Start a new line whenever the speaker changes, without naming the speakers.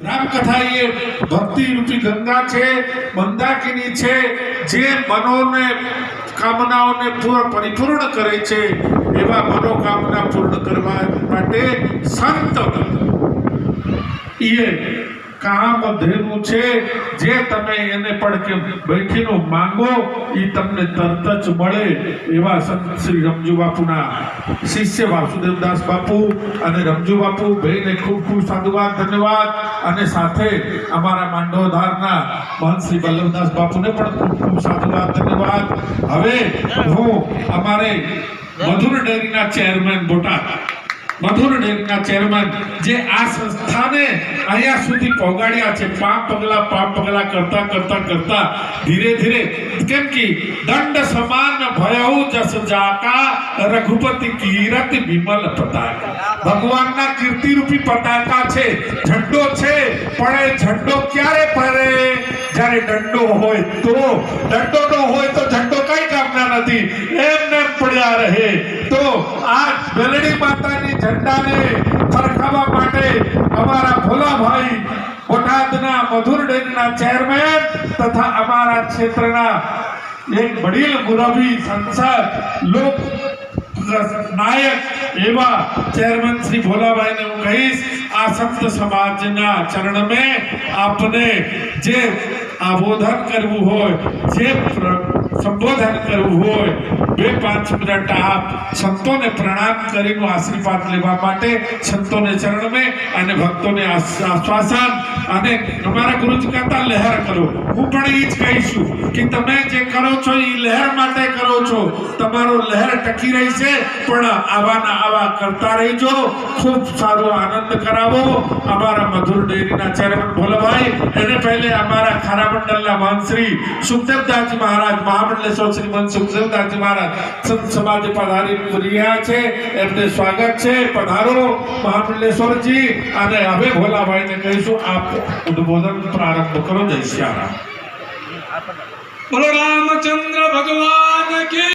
रामकथा ये भक्ति रूपी गंगा छे, मंदाकिनी छे, जे मनोने कामनाओने पूरा परिपूर्ण करे छे एवा मनोकामना पूर्ण करवा माटे संत ये काम धेनु छे जे तमे एने पण के बैठीनो मांगो ई तमने तरत ज मळे एवा संत श्री रमजू बापूना शिष्य वासुदेवदास बापू अने रमजू बापू बेने खूब खूब साधुवाद धन्यवाद अने साथे अमारा मांडोधारना महंत श्री बल्लभदास बापूने पण खूब खूब साधुवाद धन्यवाद। हवे हूँ अमारे मधुर डेरीना चेरमेन बोटाद मधुर डेरीना चेरमेन जे आ संस्थाने अहिया सुधी पहोंचाड्या छे पाप पगला करता करता करता धीरे धीरे केम की दंड समान भयहु जस जाका रघुपति कीरत विमल पताका भगवानना कीर्ति रूपी पताका छे झंडो छे पड़े झंडो क्यारे पड़े જ્યારે દંડો હોય તો દંડો નો હોય તો ઝંડો કઈ કામના નથી એમને પડ્યા રહે તો આ બેલડી માતાની ઝંડાને ફરકાવવા માટે અમારા ભોલાભાઈ બોટાદના મધુર ડેરીના ચેરમેન તથા અમારા ક્ષેત્રના એક વડીલ મુરબી સંસદ લોક नायक एवा चेयरमैन श्री भोलाभाई ने हूँ कहीश आ संत समाजना चरण में आपने जे आबोधन करवू होय जे संबोधन करवू होय 2-5 मिनट आप संतों ने प्रणाम करीने आशीर्वाद लेवा माटे संतों ने चरण में अने भक्तों ने आश्वासन अने हमारा गुरुजी कहता लहर करो हूँ पण ई ज कहीशुं कि तमे जे करो छो ई लहर माटे करो छो तमारो लहर टकी रही छे पण आवाना आवा करता रहीजो खूब सारो आनंद करावो। हमारा मधुर डेरीना चेयरमेन भोलाभाई एने पहले हमारा खारा मंडलना महंत श्री सुखदेवदास महाराज महामंडलेश्वर श्रीमंत सुखदेवदास महाराज संत समाज पधारी રહ્યા છે એમને સ્વાગત છે પધારો મહામંડલેશ્વર जी અને હવે ભોલાભાઈને કહીશું આપ ઉદ્બોધન પ્રારંભ કરો। જય શ્રી રામ।
બોલો રામચંદ્ર ભગવાન की